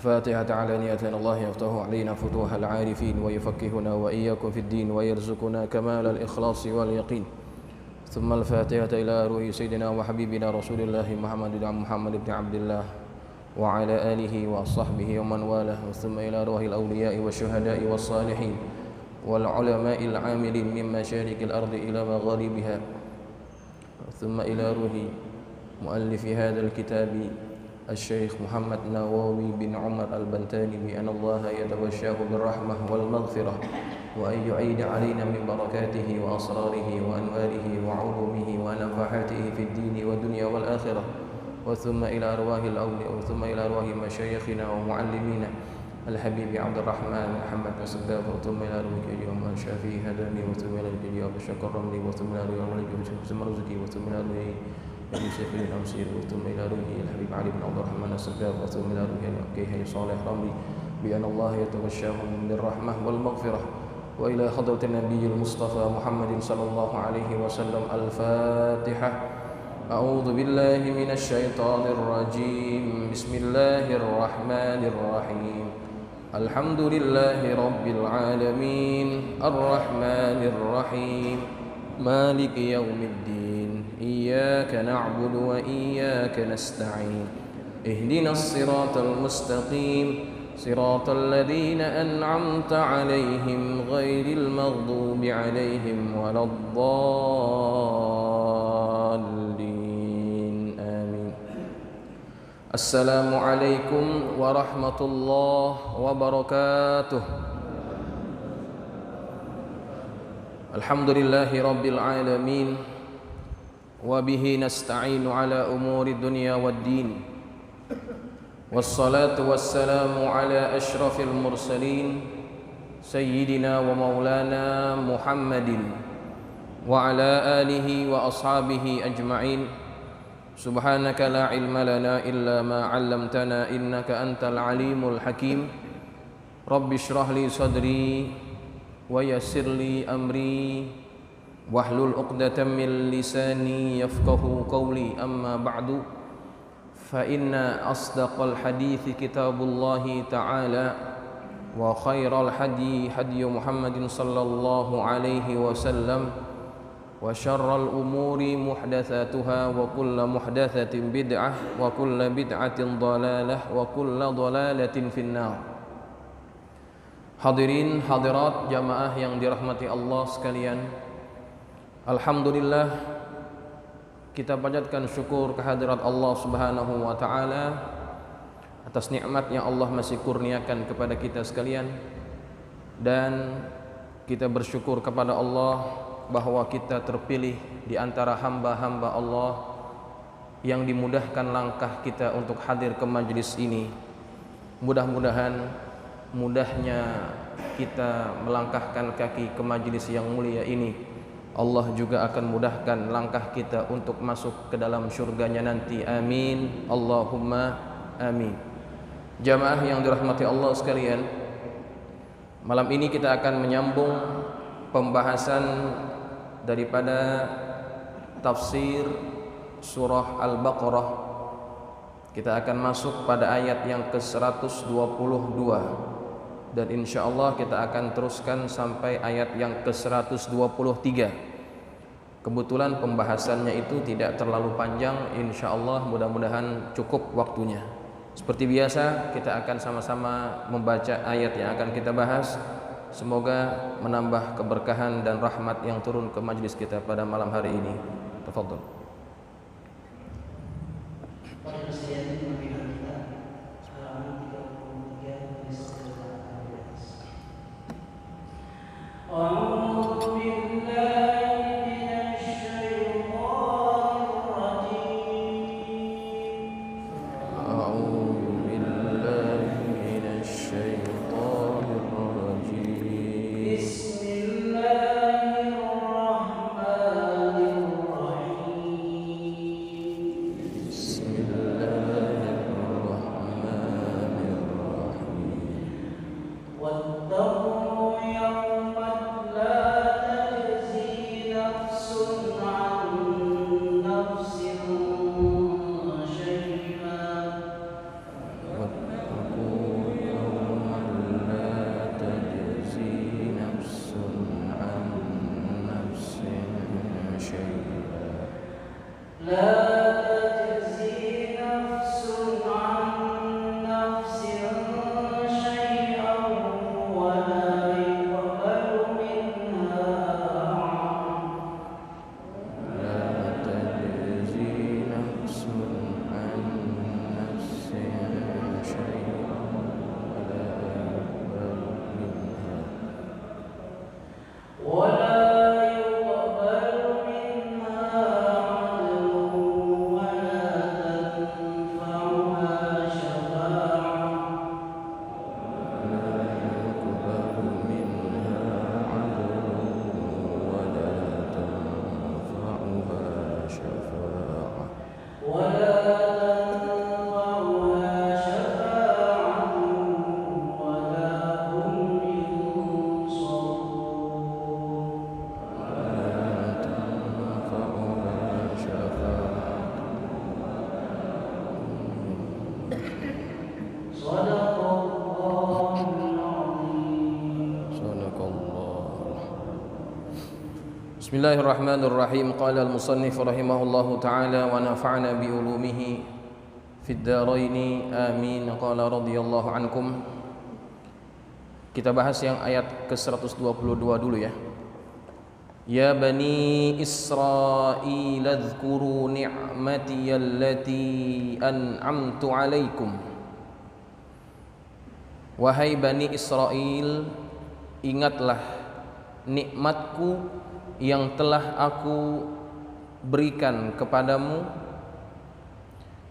الفاتحة علانية. الله يفتح علينا فتوح العارفين ويفكهنا وإياكم في الدين ويرزقنا كمال الإخلاص واليقين. ثم الفاتحة إلى روح سيدنا وحبيبنا رسول الله محمد بن عبد الله وعلى آله وصحبه ومن والاه. ثم إلى روح الأولياء والشهداء والصالحين والعلماء العاملين من مشارق الأرض إلى مغاربها. ثم إلى روح مؤلف هذا الكتاب الشيخ محمد نواوي بن عمر البنتاني بأن الله يتوشاه بالرحمة والمغفرة وأن يعيد علينا من بركاته وأسراره وأنواره وعلومه ونفحاته في الدين والدنيا والآخرة. وثم إلى أرواح الأولياء وثم إلى أرواح مشايخنا ومعلمينا الحبيب عبد الرحمن محمد الصداق. وثم إلى روح اليوم الشافعي هداني. وثم إلى اليوم الشكر رملي. وثم إلى روح رزقي. وثم إلى روح أبي سيف الأمسير. وثم إلى روح الحبيب علي بن عبد الرحمن الصداق. وثم إلى روح الكيهي صالح رملي بأن الله يتغشاهم بالرحمة والمغفرة. وإلى حضرة النبي المصطفى محمد صلى الله عليه وسلم. الفاتحة. أعوذ بالله من الشيطان الرجيم. بسم الله الرحمن الرحيم. الحمد لله رب العالمين الرحمن الرحيم مالك يوم الدين إياك نعبد وإياك نستعين اهدنا الصراط المستقيم صراط الذين أنعمت عليهم غير المغضوب عليهم ولا الضالين آمين. السلام عليكم ورحمة الله وبركاته. الحمد لله رب العالمين وبه نستعين على أمور الدنيا والدين والصلاة والسلام على أشرف المرسلين سيدنا ومولانا محمد وعلى آله وأصحابه أجمعين. سبحانك لا علم لنا إلا ما علمتنا إنك أنت العليم الحكيم. رب اشرح لي صدري ويسر لي أمري واحلل عقدة من لساني يفقه قولي. أما بعد فإن أصدق الحديث كتاب الله تعالى وخير الحدي حدي محمد صلى الله عليه وسلم وشر الأمور محدثاتها وكل محدثة بدعة وكل بدعة ضلالة وكل ضلالة في النار. Hadirin hadirat jamaah yang dirahmati Allah sekalian, alhamdulillah kita panjatkan syukur kehadirat Allah Subhanahu wa taala atas nikmat yang Allah masih kurniakan kepada kita sekalian, dan kita bersyukur kepada Allah bahwa kita terpilih di antara hamba-hamba Allah yang dimudahkan langkah kita untuk hadir ke majelis ini. Mudah-mudahan mudahnya kita melangkahkan kaki ke majelis yang mulia ini, Allah juga akan mudahkan langkah kita untuk masuk ke dalam syurganya nanti. Amin Allahumma amin. Jamaah yang dirahmati Allah sekalian, malam ini kita akan menyambung pembahasan daripada tafsir surah Al-Baqarah. Kita akan masuk pada ayat yang ke-122 dan insyaallah kita akan teruskan sampai ayat yang ke-123. Kebetulan pembahasannya itu tidak terlalu panjang, insyaallah mudah-mudahan cukup waktunya. Seperti biasa kita akan sama-sama membaca ayat yang akan kita bahas. Semoga menambah keberkahan dan rahmat yang turun ke majelis kita pada malam hari ini. Tafadhol. Bismillahirrahmanirrahim. Bismillahirrahmanirrahim. Qala al-musannif rahimahullahu ta'ala wa nafa'ana bi ulumihi fid dharaini amin. Qala radhiyallahu ankum. Kita bahas yang ayat ke-122 dulu ya. Ya bani Israil adhkuru ni'mati allati an'amtu alaikum. Wahai bani Israel, ingatlah nikmatku yang telah aku berikan kepadamu.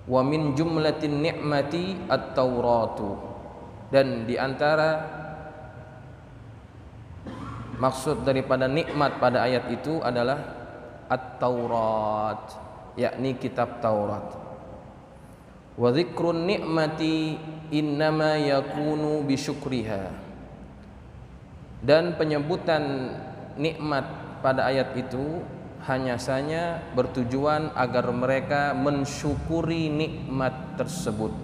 Wa min jumlatin ni'mati at-tauratu, dan di antara maksud daripada nikmat pada ayat itu adalah at-taurat, yakni kitab Taurat. Wa dzikrun ni'mati innama yakunu bisyukriha, dan penyebutan nikmat pada ayat itu hanya saja bertujuan agar mereka mensyukuri nikmat tersebut.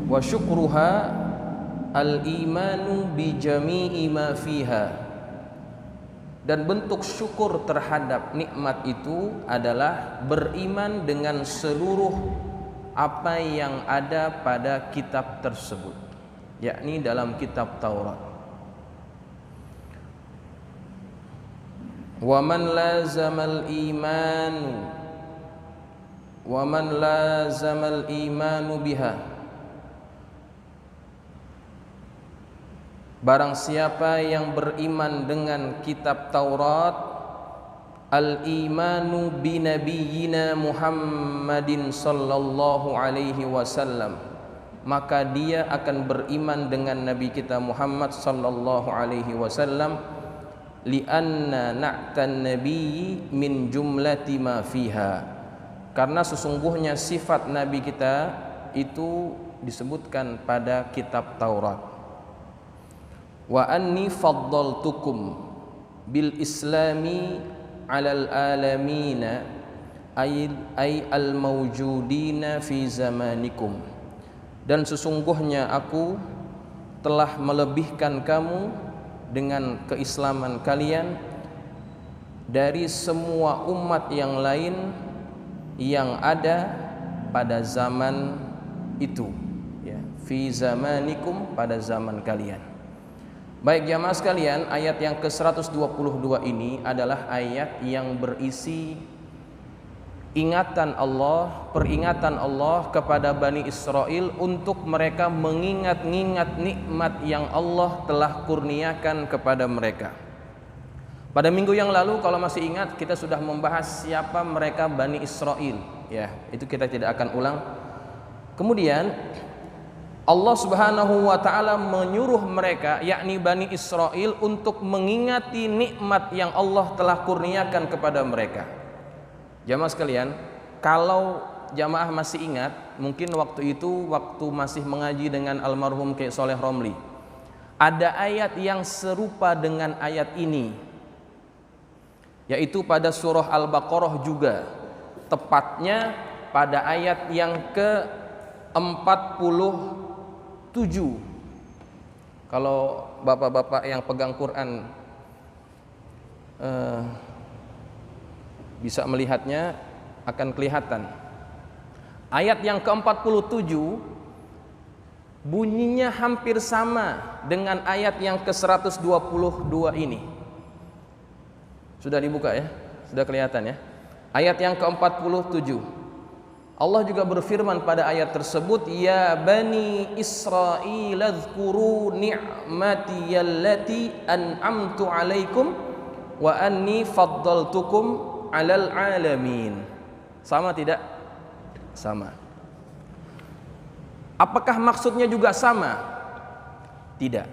Wa syukruha al-imanu bi jami'i ma fiha, dan bentuk syukur terhadap nikmat itu adalah beriman dengan seluruh apa yang ada pada kitab tersebut, yakni dalam kitab Taurat. Wa man lazamal imanu biha, barang siapa yang beriman dengan kitab Taurat, al-imanu bi nabiyyina Muhammadin sallallahu alaihi wasallam, maka dia akan beriman dengan nabi kita Muhammad sallallahu alaihi wasallam. Lianna na'tan nabiyyi min jumlati ma fiha, karena sesungguhnya sifat nabi kita itu disebutkan pada kitab Taurat. Wa anni faddaltukum bil islami alal alamina ay al mawjudina fi zamanikum, dan sesungguhnya aku telah melebihkan kamu dengan keislaman kalian dari semua umat yang lain yang ada pada zaman itu, ya, fi zamanikum, pada zaman kalian. Baik jamaah sekalian, ayat yang ke-122 ini adalah ayat yang berisi ingatan Allah, peringatan Allah kepada Bani Israel untuk mereka mengingat-ingat nikmat yang Allah telah kurniakan kepada mereka. Pada minggu yang lalu kalau masih ingat, kita sudah membahas siapa mereka Bani Israel, ya, itu kita tidak akan ulang. Kemudian Allah Subhanahu wa taala menyuruh mereka, yakni Bani Israel, untuk mengingati nikmat yang Allah telah kurniakan kepada mereka. Jamaah sekalian, kalau jamaah masih ingat, mungkin waktu itu waktu masih mengaji dengan almarhum Kiai Soleh Romli, ada ayat yang serupa dengan ayat ini, yaitu pada surah Al-Baqarah juga, tepatnya pada ayat yang ke-47. Kalau bapak-bapak yang pegang Quran bisa melihatnya, akan kelihatan. Ayat yang ke-47 bunyinya hampir sama dengan ayat yang ke-122 ini. Sudah dibuka ya? Sudah kelihatan ya? Ayat yang ke-47. Allah juga berfirman pada ayat tersebut, ya bani Israil adhkuru ni'mati allati an'amtu alaikum wa anni faddaltukum alal alamin. Sama tidak? Sama. Apakah maksudnya juga sama? Tidak.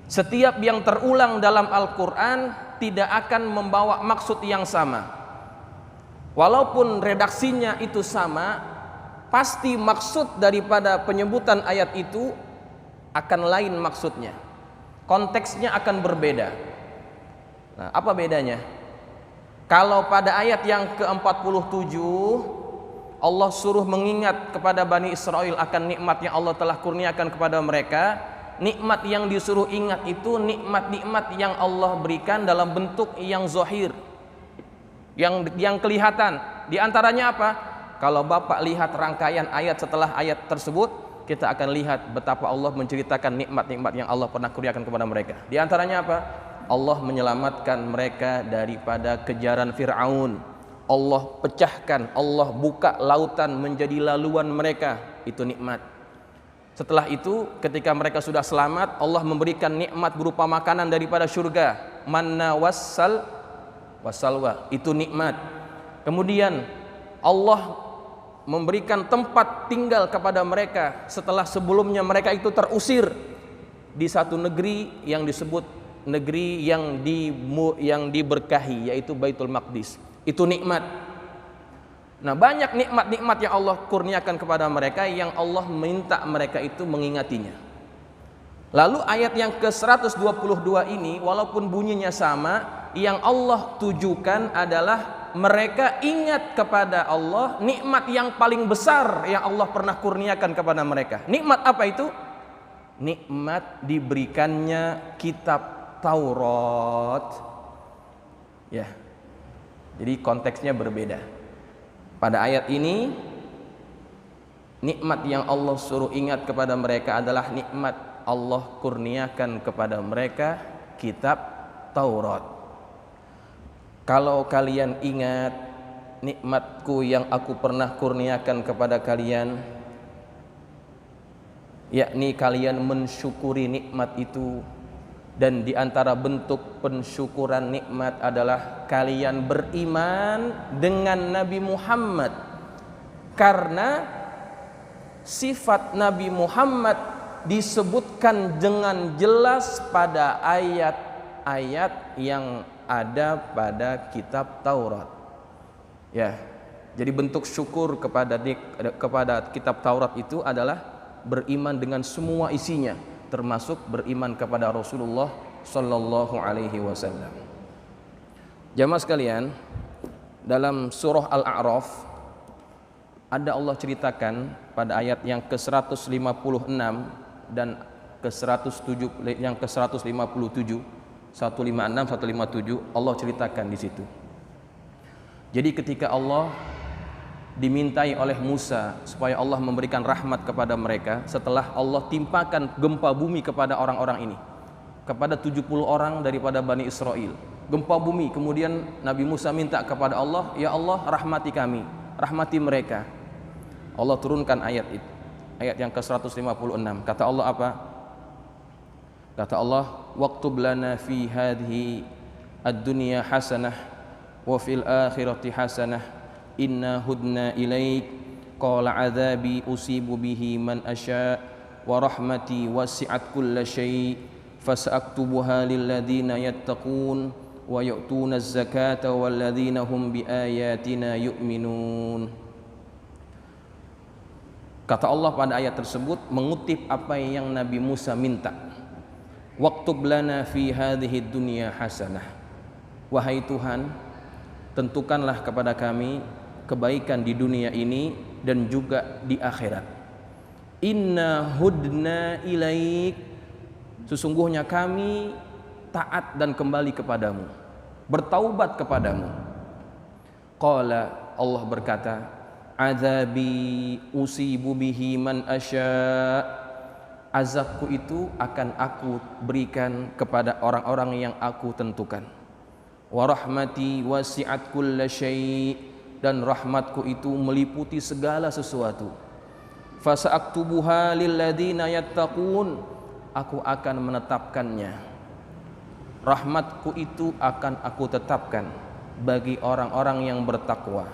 Setiap yang terulang dalam Al-Quran tidak akan membawa maksud yang sama. Walaupun redaksinya itu sama, pasti maksud daripada penyebutan ayat itu akan lain maksudnya. Konteksnya akan berbeda. Nah, apa bedanya? Kalau pada ayat yang ke-47 Allah suruh mengingat kepada Bani Israel akan nikmat yang Allah telah kurniakan kepada mereka, nikmat yang disuruh ingat itu nikmat-nikmat yang Allah berikan dalam bentuk yang zahir, yang kelihatan. Di antaranya apa? Kalau Bapak lihat rangkaian ayat setelah ayat tersebut, kita akan lihat betapa Allah menceritakan nikmat-nikmat yang Allah pernah kurniakan kepada mereka. Di antaranya apa? Allah menyelamatkan mereka daripada kejaran Fir'aun. Allah pecahkan, Allah buka lautan menjadi laluan mereka. Itu nikmat. Setelah itu, ketika mereka sudah selamat, Allah memberikan nikmat berupa makanan daripada surga, manna wassalwa, itu nikmat. Kemudian Allah memberikan tempat tinggal kepada mereka setelah sebelumnya mereka itu terusir di satu negeri yang disebut negeri yang diberkahi, yaitu Baitul Maqdis. Itu nikmat. Nah, banyak nikmat-nikmat yang Allah kurniakan kepada mereka yang Allah minta mereka itu mengingatinya. Lalu ayat yang ke-122 ini walaupun bunyinya sama, yang Allah tujukan adalah mereka ingat kepada Allah nikmat yang paling besar yang Allah pernah kurniakan kepada mereka. Nikmat apa itu? Nikmat diberikannya kitab Taurat. Ya. Jadi konteksnya berbeda. Pada ayat ini, nikmat yang Allah suruh ingat kepada mereka adalah nikmat Allah kurniakan kepada mereka kitab Taurat. Kalau kalian ingat nikmatku yang aku pernah kurniakan kepada kalian, yakni kalian mensyukuri nikmat itu. Dan di antara bentuk pensyukuran nikmat adalah kalian beriman dengan Nabi Muhammad, karena sifat Nabi Muhammad disebutkan dengan jelas pada ayat-ayat yang ada pada kitab Taurat. Ya, jadi bentuk syukur kepada kitab Taurat itu adalah beriman dengan semua isinya, termasuk beriman kepada Rasulullah sallallahu alaihi wasallam. Jamaah sekalian, dalam surah Al-A'raf ada Allah ceritakan pada ayat yang ke-156 dan yang ke-157, 156, 157, Allah ceritakan di situ. Jadi ketika Allah dimintai oleh Musa supaya Allah memberikan rahmat kepada mereka, setelah Allah timpakan gempa bumi kepada orang-orang ini, kepada 70 orang daripada Bani Israel, gempa bumi. Kemudian Nabi Musa minta kepada Allah, ya Allah rahmati kami, rahmati mereka. Allah turunkan ayat itu, ayat yang ke-156. Kata Allah apa? Kata Allah, waktub lana fi hadhihi ad-dunya hasanah wa fil akhirati hasanah inna hudna ilaik qala adzabi usibu bihi man asya wa rahmati wasi'at kulla syai' fasaktubuha lil ladzina yattaqun wa yu'tuna az-zakata wal ladzina hum bi ayatina yu'minun. Kata Allah pada ayat tersebut mengutip apa yang Nabi Musa minta. Waktub lana fi hadhihi dunya hasanah. Wahai Tuhan, tentukanlah kepada kami kebaikan di dunia ini dan juga di akhirat. Inna hudna ilaik, sesungguhnya kami taat dan kembali kepadamu, bertaubat kepadamu. Qala, Allah berkata, azabi usibu bihi man asya, azabku itu akan aku berikan kepada orang-orang yang aku tentukan. Wa rahmati wasi'at kulla syai', dan rahmatku itu meliputi segala sesuatu. Fasa'aktubuha lilladzina yattaqun, aku akan menetapkannya. Rahmatku itu akan aku tetapkan bagi orang-orang yang bertakwa.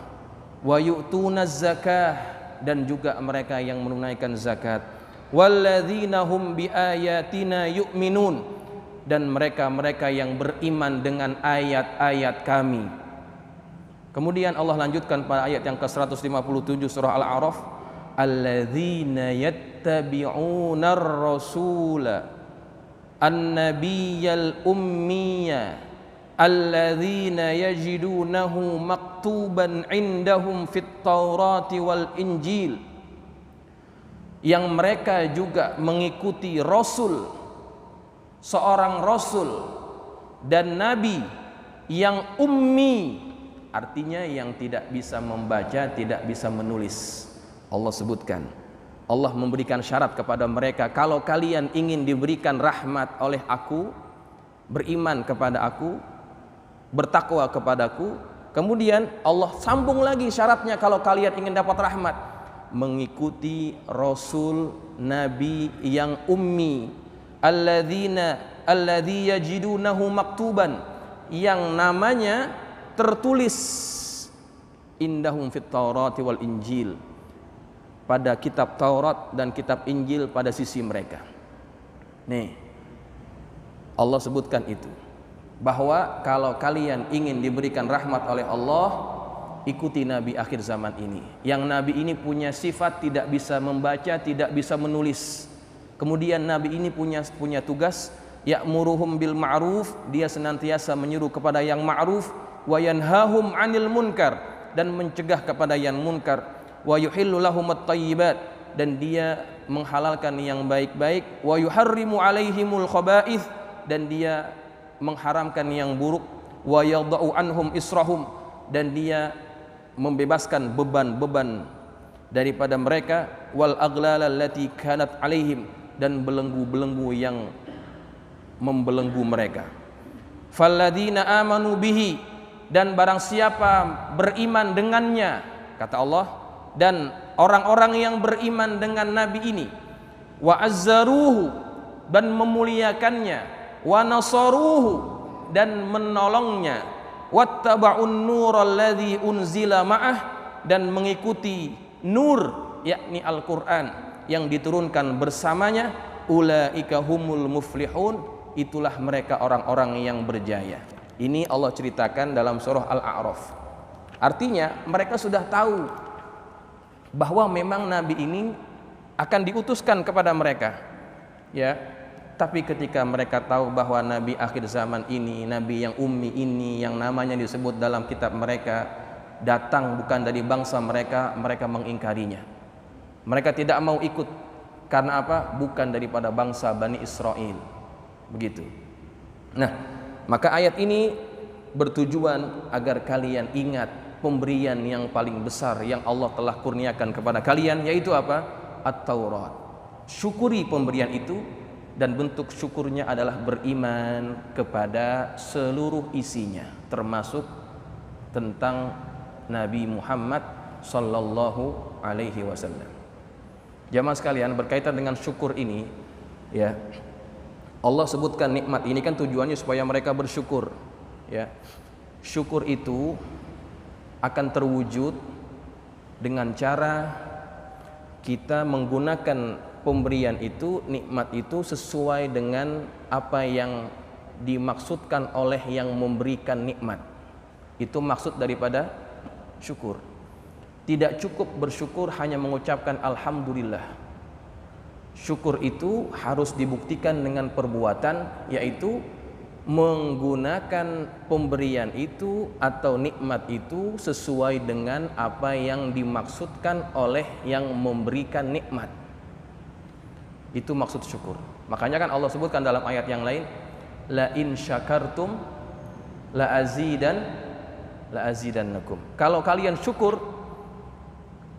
Wa yu'tuna zakah, dan juga mereka yang menunaikan zakat. Walladzina hum biayatina yu'minun, dan mereka-mereka yang beriman dengan ayat-ayat kami. Kemudian Allah lanjutkan pada ayat yang ke-157 surah Al-A'raf, alladzina yattabi'unar rasula an-nabiyyal ummiya alladzina yajidunahu maktuban indahum fit taurati wal injil yang mereka juga mengikuti Rasul, seorang Rasul dan Nabi yang ummi, artinya yang tidak bisa membaca, tidak bisa menulis. Allah sebutkan, Allah memberikan syarat kepada mereka, kalau kalian ingin diberikan rahmat oleh aku, beriman kepada aku, bertakwa kepadaku. Kemudian Allah sambung lagi syaratnya, kalau kalian ingin dapat rahmat, mengikuti Rasul Nabi yang ummi, alladzi yajidunahu maktuban, yang namanya tertulis indahum fit Taurati wal Injil, pada kitab Taurat dan kitab Injil pada sisi mereka. Nih, Allah sebutkan itu, bahwa kalau kalian ingin diberikan rahmat oleh Allah, ikuti Nabi akhir zaman ini. Yang Nabi ini punya sifat tidak bisa membaca, tidak bisa menulis. Kemudian Nabi ini punya tugas ya'muruhum bil ma'ruf, dia senantiasa menyuruh kepada yang ma'ruf, wa yanhahum 'anil munkar, dan mencegah kepada yang munkar, wa yuhillu lahumut thayyibat, dan dia menghalalkan yang baik-baik, wa yuharrimu 'alaihimul khaba'ith, dan dia mengharamkan yang buruk, wa yadha'u anhum israhum, dan dia membebaskan beban-beban daripada mereka, wal aghlal allati kanat 'alaihim, dan belenggu-belenggu yang membelenggu mereka. Falladzina amanu bihi, dan barang siapa beriman dengannya, kata Allah, dan orang-orang yang beriman dengan Nabi ini, wa azzaruhu, dan memuliakannya, wa nasaruhu, dan menolongnya, wattaba'un nural ladzi unzila ma'ah, dan mengikuti nur, yakni Al-Qur'an yang diturunkan bersamanya, ulaika humul muflihun, itulah mereka orang-orang yang berjaya. Ini Allah ceritakan dalam surah Al-A'raf. Artinya mereka sudah tahu bahwa memang Nabi ini akan diutuskan kepada mereka, ya. Tapi ketika mereka tahu bahwa Nabi akhir zaman ini, Nabi yang ummi ini, yang namanya disebut dalam kitab mereka, datang bukan dari bangsa mereka, mereka mengingkarinya. Mereka tidak mau ikut. Karena apa? Bukan daripada bangsa Bani Israel. Begitu. Nah, maka ayat ini bertujuan agar kalian ingat pemberian yang paling besar yang Allah telah kurniakan kepada kalian, yaitu apa? At-Taurat. Syukuri pemberian itu, dan bentuk syukurnya adalah beriman kepada seluruh isinya, termasuk tentang Nabi Muhammad sallallahu alaihi wasallam. Jamaah sekalian, berkaitan dengan syukur ini, ya, Allah sebutkan nikmat ini kan tujuannya supaya mereka bersyukur, ya. Syukur itu akan terwujud dengan cara kita menggunakan pemberian itu, nikmat itu sesuai dengan apa yang dimaksudkan oleh yang memberikan nikmat. Itu maksud daripada syukur. Tidak cukup bersyukur hanya mengucapkan alhamdulillah. Syukur itu harus dibuktikan dengan perbuatan, yaitu menggunakan pemberian itu atau nikmat itu sesuai dengan apa yang dimaksudkan oleh yang memberikan nikmat. Itu maksud syukur. Makanya kan Allah sebutkan dalam ayat yang lain, la in syakartum la azidannakum. Kalau kalian syukur,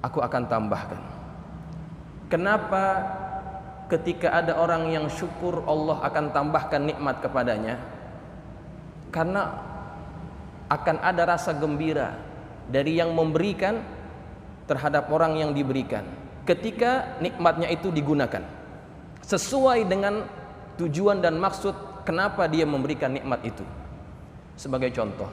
aku akan tambahkan. Kenapa ketika ada orang yang syukur Allah akan tambahkan nikmat kepadanya? Karena akan ada rasa gembira dari yang memberikan terhadap orang yang diberikan ketika nikmatnya itu digunakan sesuai dengan tujuan dan maksud kenapa dia memberikan nikmat itu. Sebagai contoh,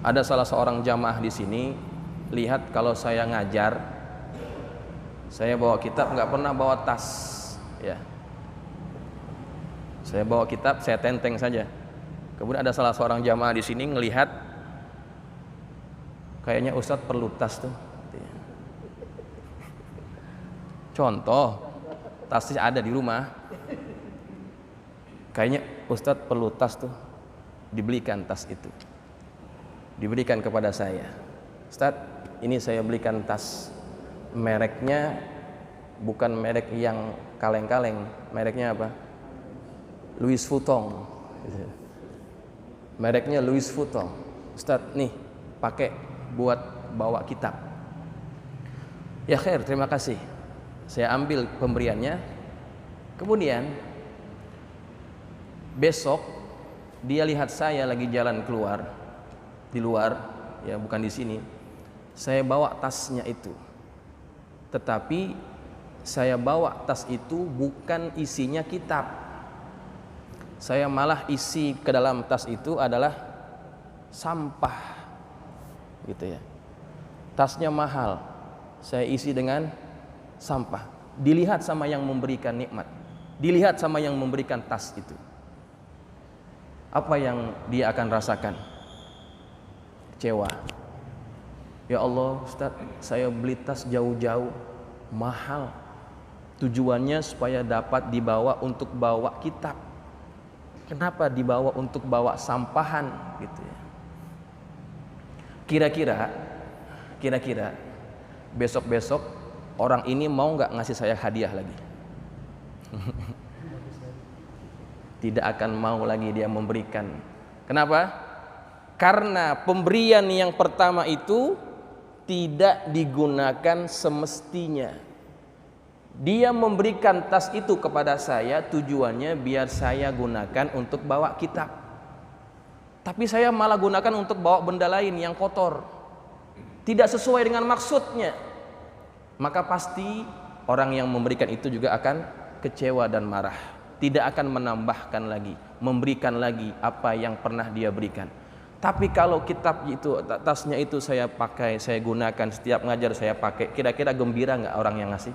ada salah seorang jamaah di sini, lihat kalau saya ngajar, saya bawa kitab, nggak pernah bawa tas, ya. Saya bawa kitab, saya tenteng saja. Kemudian ada salah seorang jamaah di sini ngelihat, kayaknya Ustadz perlu tas tuh. Contoh, tasnya ada di rumah. Kayaknya Ustadz perlu tas tuh, dibelikan tas itu. diberikan kepada saya. Ustaz, ini saya belikan tas, mereknya bukan merek yang kaleng-kaleng, mereknya apa? Louis Vuitton. Mereknya Louis Vuitton. Ustaz, nih pakai buat bawa kitab. Ya khair, terima kasih. Saya ambil pemberiannya. Kemudian besok dia lihat saya lagi jalan keluar di luar, ya bukan di sini. Saya bawa tasnya itu. Tetapi saya bawa tas itu bukan isinya kitab. Saya malah isi ke dalam tas itu adalah sampah, gitu ya. Tasnya mahal, saya isi dengan sampah. Dilihat sama yang memberikan nikmat, dilihat sama yang memberikan tas itu. Apa yang dia akan rasakan? Kecewa. Ya Allah, Ustaz, saya beli tas jauh-jauh, mahal. Tujuannya supaya dapat dibawa untuk bawa kitab. Kenapa dibawa untuk bawa sampahan gitu ya? Kira-kira besok-besok orang ini mau nggak ngasih saya hadiah lagi? Tidak akan mau lagi dia memberikan. Kenapa? Karena pemberian yang pertama itu tidak digunakan semestinya. Dia memberikan tas itu kepada saya tujuannya biar saya gunakan untuk bawa kitab. Tapi saya malah gunakan untuk bawa benda lain yang kotor. Tidak sesuai dengan maksudnya. Maka pasti orang yang memberikan itu juga akan kecewa dan marah. Tidak akan menambahkan lagi, memberikan lagi apa yang pernah dia berikan. Tapi kalau kitab itu, tasnya itu saya pakai, saya gunakan, setiap ngajar saya pakai, kira-kira gembira nggak orang yang ngasih?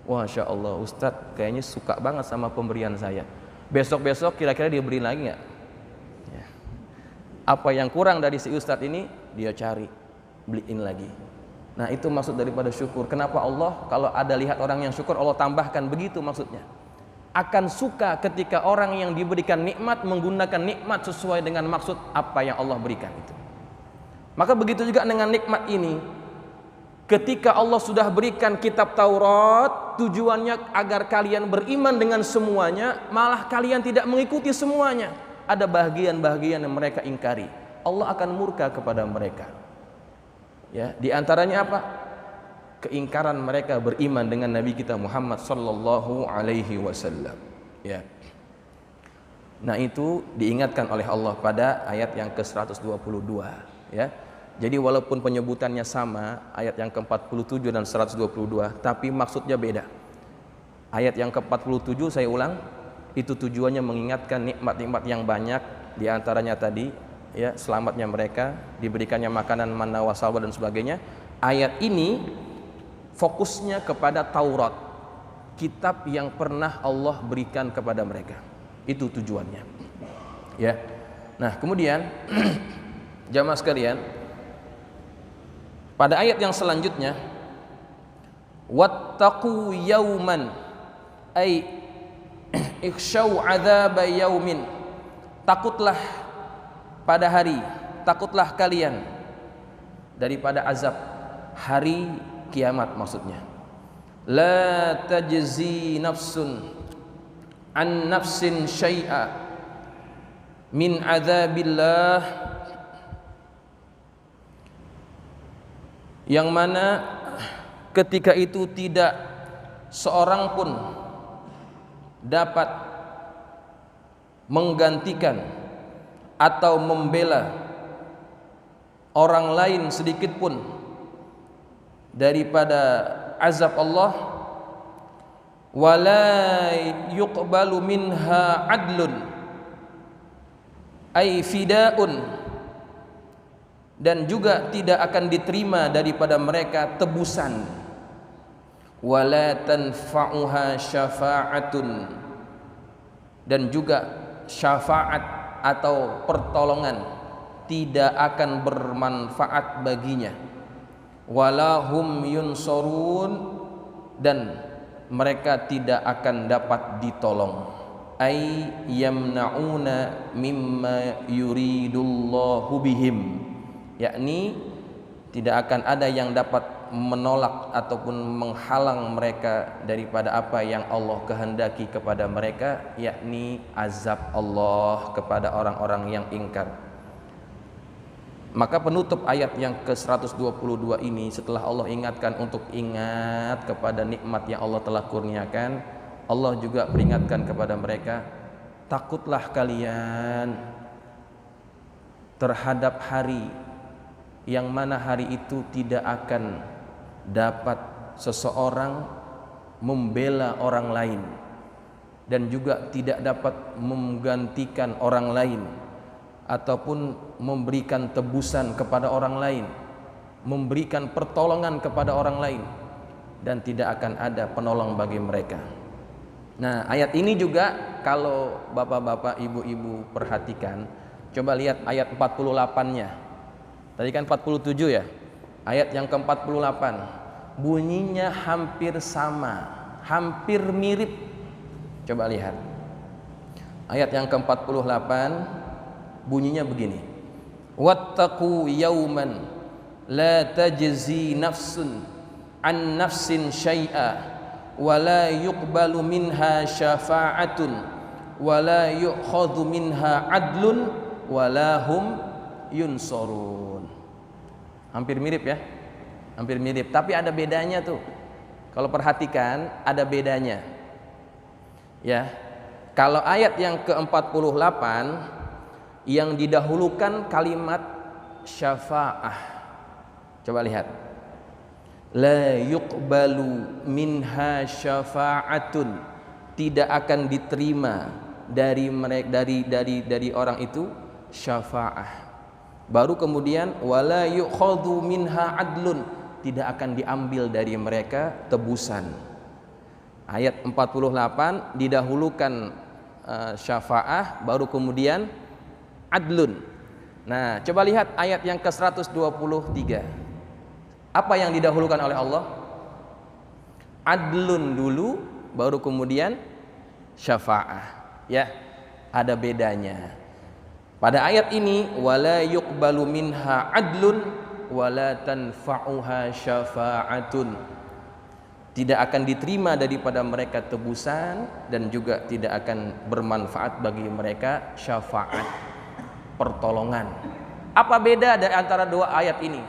Masya Allah, Ustadz kayaknya suka banget sama pemberian saya. Besok-besok kira-kira dia beri lagi nggak? Ya. Apa yang kurang dari si Ustadz ini dia cari, beliin lagi. Nah itu maksud daripada syukur. Kenapa Allah kalau ada lihat orang yang syukur Allah tambahkan begitu maksudnya. Akan suka ketika orang yang diberikan nikmat menggunakan nikmat sesuai dengan maksud apa yang Allah berikan itu. Maka begitu juga dengan nikmat ini. Ketika Allah sudah berikan kitab Taurat, tujuannya agar kalian beriman dengan semuanya, malah kalian tidak mengikuti semuanya. Ada bahagian-bahagian yang mereka ingkari. Allah akan murka kepada mereka. Ya, di antaranya apa? Keingkaran mereka beriman dengan Nabi kita Muhammad sallallahu alaihi wasallam. Ya. Nah, itu diingatkan oleh Allah pada ayat yang ke-122, ya. Jadi walaupun penyebutannya sama, ayat yang ke-47 dan 122, tapi maksudnya beda. Ayat yang ke-47 saya ulang, itu tujuannya mengingatkan nikmat-nikmat yang banyak, di antaranya tadi ya selamatnya mereka, diberikannya makanan manna wa salwa dan sebagainya. Ayat ini fokusnya kepada Taurat, kitab yang pernah Allah berikan kepada mereka. Itu tujuannya. Ya. Nah, kemudian jamaah sekalian, pada ayat yang selanjutnya, wattaqu yauman ay ikhshaw adzab yaumin, takutlah pada hari, takutlah kalian daripada azab hari kiamat maksudnya. La tajzi nafsun an nafsin syai'a min adzabillah, yang mana ketika itu tidak seorang pun dapat menggantikan atau membela orang lain sedikit pun daripada azab Allah. Wala yuqbalu minha adlun ay fidaun, dan juga tidak akan diterima daripada mereka tebusan. Wala tanfa'uha syafa'atun, dan juga syafaat atau pertolongan tidak akan bermanfaat baginya. Walahum yunsurun, dan mereka tidak akan dapat ditolong. Ay yamna'una mimma yuridullahu bihim, yakni tidak akan ada yang dapat menolak ataupun menghalang mereka daripada apa yang Allah kehendaki kepada mereka, yakni azab Allah kepada orang-orang yang ingkar. Maka penutup ayat yang ke-122 ini, setelah Allah ingatkan untuk ingat kepada nikmat yang Allah telah kurniakan, Allah juga peringatkan kepada mereka, takutlah kalian terhadap hari yang mana hari itu tidak akan dapat seseorang membela orang lain dan juga tidak dapat menggantikan orang lain ataupun memberikan tebusan kepada orang lain, memberikan pertolongan kepada orang lain, dan tidak akan ada penolong bagi mereka. Nah, ayat ini juga kalau bapak-bapak, ibu-ibu perhatikan, coba lihat ayat 48-nya. Tadi kan 47 ya. Ayat yang ke-48 bunyinya hampir sama, hampir mirip. Coba lihat. Ayat yang ke-48 bunyinya begini. Wattaqu yawman la tajzi nafsun an nafsin syai'a wa la yuqbalu minha syafa'atun wa la yu'khadhu minha adlun wa la hum yunsorun. Hampir mirip ya, hampir mirip, tapi ada bedanya tuh. Kalau perhatikan ada bedanya ya. Kalau ayat yang ke-48 yang didahulukan kalimat syafa'ah, coba lihat, la yuqbalu minha syafa'atun, tidak akan diterima dari mereka, dari orang itu syafa'ah. Baru kemudian wala yu'khadhu minha adlun, tidak akan diambil dari mereka tebusan. Ayat 48 didahulukan syafa'ah, baru kemudian adlun. Nah, coba lihat ayat yang ke-123. Apa yang didahulukan oleh Allah? Adlun dulu, baru kemudian syafa'ah. Ya, ada bedanya. Pada ayat ini wala yuqbalu minha adlun wala tanfa'uha syafa'atun, tidak akan diterima daripada mereka tebusan dan juga tidak akan bermanfaat bagi mereka syafaat, pertolongan. Apa beda dari antara dua ayat ini?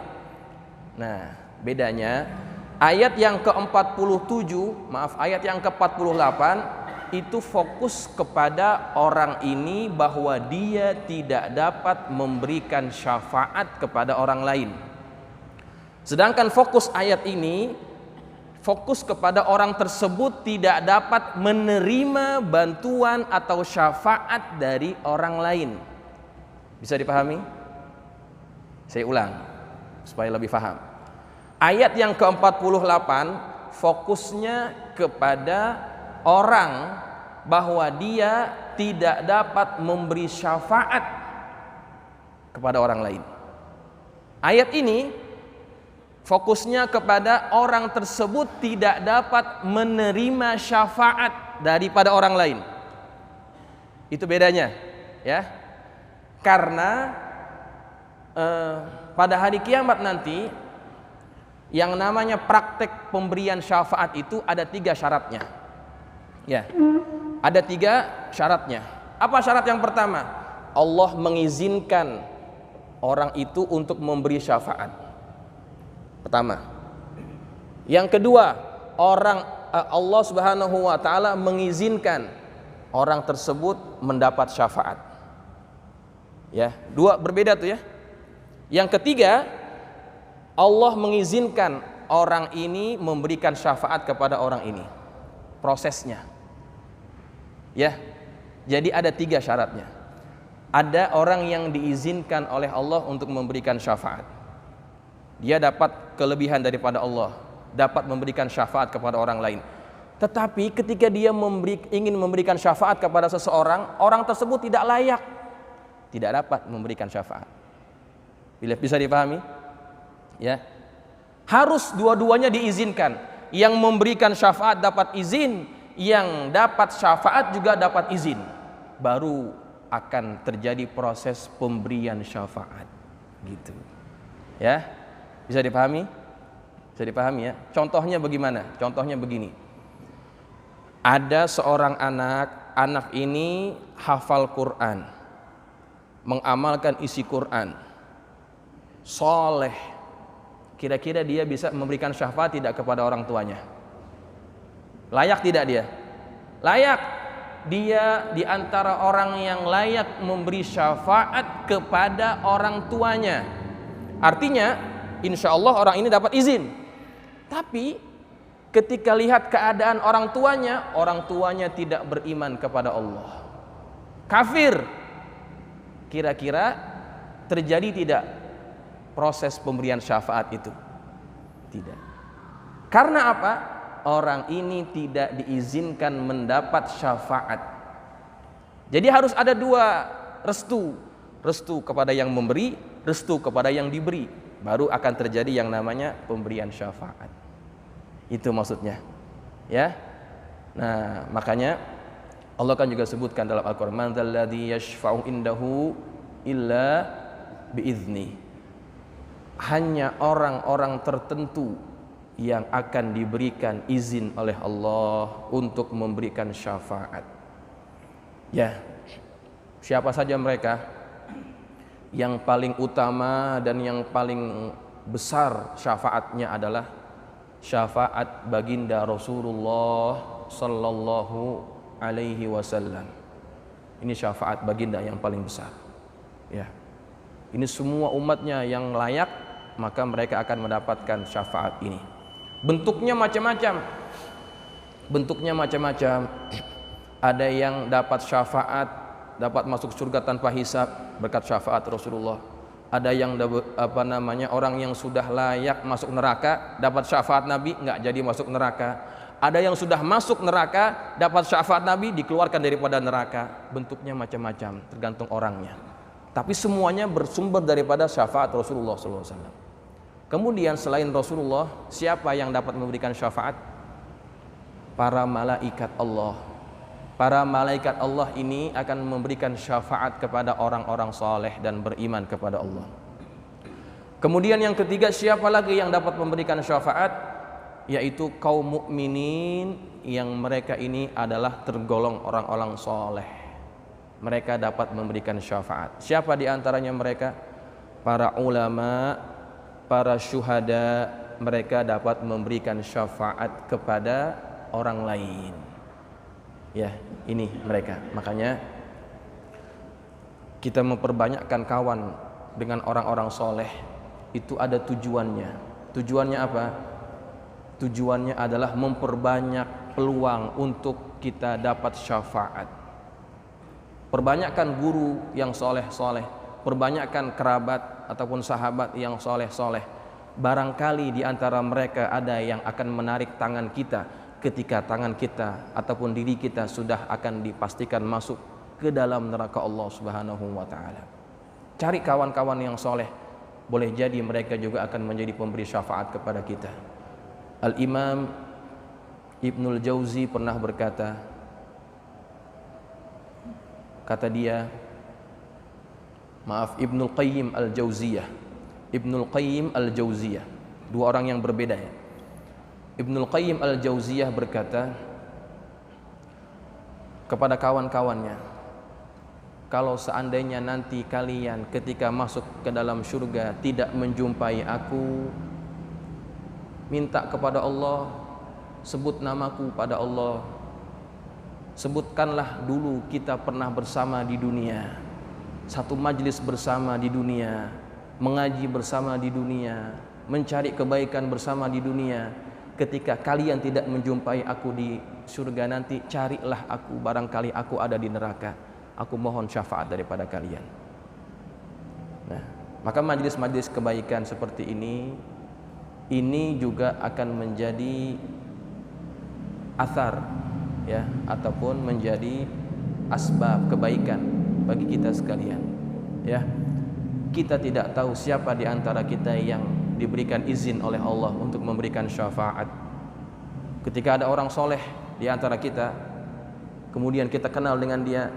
Nah, bedanya ayat yang ke-47, ayat yang ke-48 itu fokus kepada orang ini bahwa dia tidak dapat memberikan syafaat kepada orang lain. Sedangkan fokus ayat ini fokus kepada orang tersebut tidak dapat menerima bantuan atau syafaat dari orang lain. Bisa dipahami? Saya ulang supaya lebih paham. Ayat yang ke-48 fokusnya kepada orang bahwa dia tidak dapat memberi syafaat kepada orang lain. Ayat ini fokusnya kepada orang tersebut tidak dapat menerima syafaat daripada orang lain. Itu bedanya, ya. Karena pada hari kiamat nanti yang namanya praktek pemberian syafaat itu ada 3 syaratnya. Ya, ada 3 syaratnya. Apa syarat yang pertama? Allah mengizinkan orang itu untuk memberi syafaat. Pertama. Yang kedua, Allah Subhanahu wa taala mengizinkan orang tersebut mendapat syafaat. Ya, 2 berbeda tuh ya. Yang ketiga, Allah mengizinkan orang ini memberikan syafaat kepada orang ini. Prosesnya. Ya, jadi ada 3 syaratnya. Ada orang yang diizinkan oleh Allah untuk memberikan syafaat. Dia dapat kelebihan daripada Allah, dapat memberikan syafaat kepada orang lain. Tetapi ketika dia ingin memberikan syafaat kepada seseorang, orang tersebut tidak layak, tidak dapat memberikan syafaat. Bisa dipahami? Ya, harus dua-duanya diizinkan. Yang memberikan syafaat dapat izin, yang dapat syafaat juga dapat izin, baru akan terjadi proses pemberian syafaat gitu. Ya, bisa dipahami? Bisa dipahami ya? Contohnya bagaimana? Contohnya begini. Ada seorang anak ini hafal Quran, mengamalkan isi Quran, soleh. Kira-kira dia bisa memberikan syafaat tidak kepada orang tuanya? Layak tidak dia? Layak. Dia di antara orang yang layak memberi syafaat kepada orang tuanya. Artinya, insya Allah orang ini dapat izin. Tapi ketika lihat keadaan orang tuanya tidak beriman kepada Allah, kafir. Kira-kira terjadi tidak proses pemberian syafaat itu? Tidak. Karena apa? Orang ini tidak diizinkan mendapat syafaat. Jadi harus ada dua restu. Restu kepada yang memberi, restu kepada yang diberi. Baru akan terjadi yang namanya pemberian syafaat. Itu maksudnya. Ya. Nah, makanya Allah kan juga sebutkan dalam Al-Qur'an, "Man dzalladzi yashfa'u indahu illa biizni." Hanya orang-orang tertentu yang akan diberikan izin oleh Allah untuk memberikan syafaat. Ya. Siapa saja mereka? Yang paling utama dan yang paling besar syafaatnya adalah syafaat baginda Rasulullah sallallahu alaihi wasallam. Ini syafaat baginda yang paling besar. Ya. Ini semua umatnya yang layak, maka mereka akan mendapatkan syafaat ini. Bentuknya macam-macam. Bentuknya macam-macam. Ada yang dapat syafaat, dapat masuk surga tanpa hisab berkat syafaat Rasulullah. Ada yang orang yang sudah layak masuk neraka dapat syafaat Nabi, enggak jadi masuk neraka. Ada yang sudah masuk neraka dapat syafaat Nabi, dikeluarkan daripada neraka. Bentuknya macam-macam, tergantung orangnya. Tapi semuanya bersumber daripada syafaat Rasulullah SAW. Kemudian selain Rasulullah, siapa yang dapat memberikan syafaat? Para malaikat Allah. Para malaikat Allah ini akan memberikan syafaat kepada orang-orang saleh dan beriman kepada Allah. Kemudian yang ketiga, siapa lagi yang dapat memberikan syafaat? Yaitu kaum mukminin yang mereka ini adalah tergolong orang-orang saleh. Mereka dapat memberikan syafaat. Siapa di antaranya mereka? Para ulama, para syuhada, mereka dapat memberikan syafaat kepada orang lain. Ya, ini mereka. Makanya kita memperbanyakkan kawan dengan orang-orang soleh itu ada tujuannya. Tujuannya apa? Tujuannya adalah memperbanyak peluang untuk kita dapat syafaat. Perbanyakkan guru yang soleh-soleh, perbanyakkan kerabat ataupun sahabat yang soleh-soleh. Barangkali di antara mereka ada yang akan menarik tangan kita ketika tangan kita ataupun diri kita sudah akan dipastikan masuk ke dalam neraka Allah Subhanahu wa taala. Cari kawan-kawan yang soleh, boleh jadi mereka juga akan menjadi pemberi syafaat kepada kita. Al-Imam Ibnul Jauzi pernah berkata, kata dia, maaf, Ibnul Qayyim Al-Jauziyah. Ibnul Qayyim Al-Jauziyah, dua orang yang berbeda ya. Ibnul Qayyim Al-Jauziyah berkata kepada kawan-kawannya, kalau seandainya nanti kalian ketika masuk ke dalam surga tidak menjumpai aku, minta kepada Allah, sebut namaku pada Allah, sebutkanlah dulu kita pernah bersama di dunia, satu majlis bersama di dunia, mengaji bersama di dunia, mencari kebaikan bersama di dunia. Ketika kalian tidak menjumpai aku di surga nanti, carilah aku, barangkali aku ada di neraka. Aku mohon syafaat daripada kalian. Nah, maka majlis-majlis kebaikan seperti ini juga akan menjadi athar ya, ataupun menjadi asbab kebaikan bagi kita sekalian. Ya, kita tidak tahu siapa di antara kita yang diberikan izin oleh Allah untuk memberikan syafaat. Ketika ada orang soleh di antara kita, kemudian kita kenal dengan dia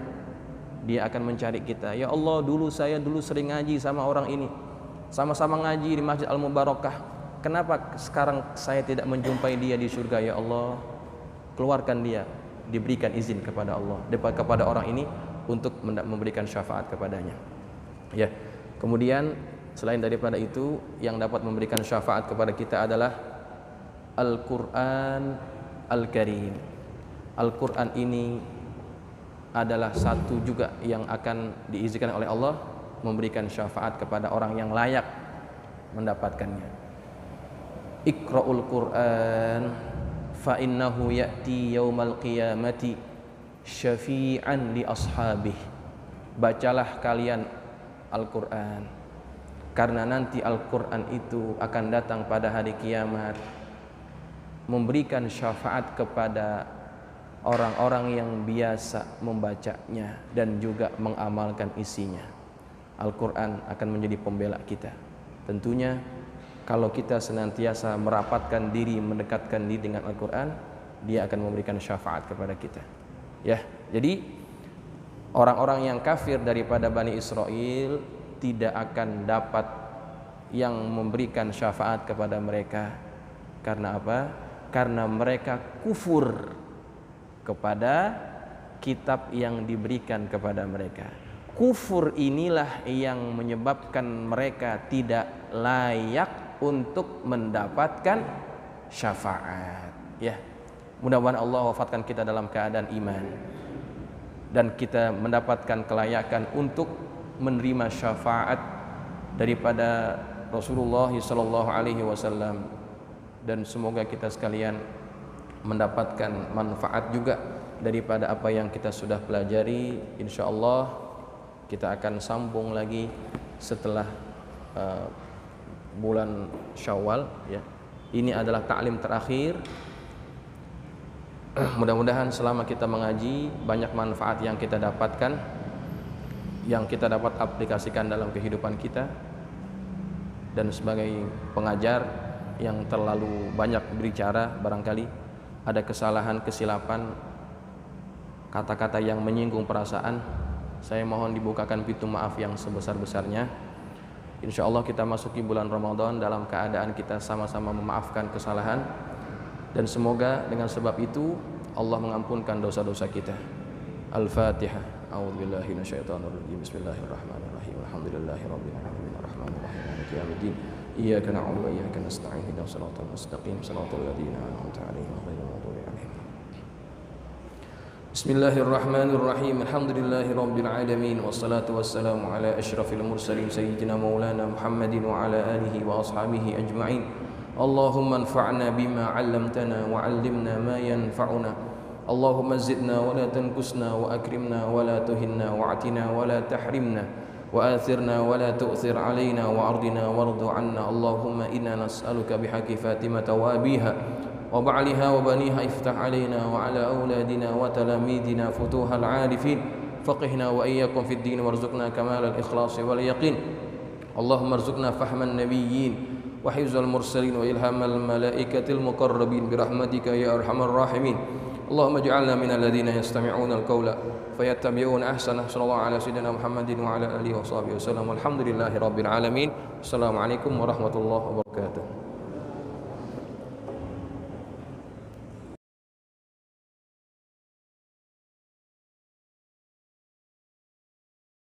akan mencari kita. Ya Allah, saya dulu sering ngaji sama orang ini. sama-sama ngaji di Masjid Al-Mubarakah. Kenapa sekarang saya tidak menjumpai dia di surga? Ya Allah, keluarkan dia, diberikan izin kepada Allah, kepada orang ini untuk memberikan syafaat kepadanya. Ya. Kemudian selain daripada itu, yang dapat memberikan syafaat kepada kita adalah Al-Quran Al-Karim. Al-Quran ini adalah satu juga yang akan diizinkan oleh Allah memberikan syafaat kepada orang yang layak mendapatkannya. Iqra'ul Quran fa innahu ya'ti yaumal qiyamati syafi'an li ashabih. Bacalah kalian Al-Quran, karena nanti Al-Quran itu akan datang pada hari kiamat memberikan syafaat kepada orang-orang yang biasa membacanya dan juga mengamalkan isinya. Al-Quran akan menjadi pembela kita. Tentunya kalau kita senantiasa merapatkan diri, mendekatkan diri dengan Al-Quran, dia akan memberikan syafaat kepada kita. Ya, jadi orang-orang yang kafir daripada Bani Israel tidak akan dapat yang memberikan syafaat kepada mereka. Karena apa? Karena mereka kufur kepada kitab yang diberikan kepada mereka. Kufur inilah yang menyebabkan mereka tidak layak untuk mendapatkan syafaat. Ya, mudah-mudahan Allah wafatkan kita dalam keadaan iman dan kita mendapatkan kelayakan untuk menerima syafaat daripada Rasulullah SAW, dan semoga kita sekalian mendapatkan manfaat juga daripada apa yang kita sudah pelajari. Insyaallah kita akan sambung lagi setelah bulan Syawal, ya. Ini adalah taklim terakhir. Mudah-mudahan selama kita mengaji banyak manfaat yang kita dapatkan, yang kita dapat aplikasikan dalam kehidupan kita. Dan sebagai pengajar yang terlalu banyak berbicara, barangkali ada kesalahan, kesilapan, kata-kata yang menyinggung perasaan, saya mohon dibukakan pintu maaf yang sebesar-besarnya. Insya Allah kita masuki bulan Ramadan dalam keadaan kita sama-sama memaafkan kesalahan, dan semoga dengan sebab itu Allah mengampunkan dosa-dosa kita. Al-Fatihah. A'udzubillahi minasyaitonirrajim. Bismillahirrahmanirrahim. Alhamdulillahirabbil alamin. Arrahmanirrahim. Maliki yaumiddin. Iyyaka na'budu wa iyyaka nasta'in. Ihdinas siratal mustaqim. Shiratal ladzina an'amta 'alaihim ghairil maghdubi 'alaihim. Bismillahirrahmanirrahim. Alhamdulillahirabbil alamin. Wassalatu wassalamu ala asyrafil mursalin sayyidina maulana Muhammadin wa ala alihi wa ashabihi ajma'in. Allahumma anfa'na bima 'allamtana wa 'allimna ma yanfa'una. Allahumma zidna wa la tanqusna wa akrimna wa la tuhinna wa atina wa la tahrimna wa athirna wa la tu'thir alaina wa ardina wardu 'anna. Allahumma inna nas'aluka bihaqqi Fatimah wa abiha wa ba'liha wa baniha iftah alaina wa ala auladina wa talamidina futuhal 'arifin faqihna wa iyyakum fid din warzuqna kamal al-ikhlas wal yaqin. Allahumma arzuqna fahman nabiyyin wa hifzal mursalin wa ilhamal malaikatil muqarrabin birahmatika ya arhamar rahimin. Allahumma ij'alna minal ladzina yastami'una al-qawla fayattabi'una ahsanah. Sallallahu ala sayyidina Muhammadin wa ala alihi wa sahbihi wasallam. Alhamdulillahirabbil alamin. Assalamualaikum warahmatullahi wabarakatuh.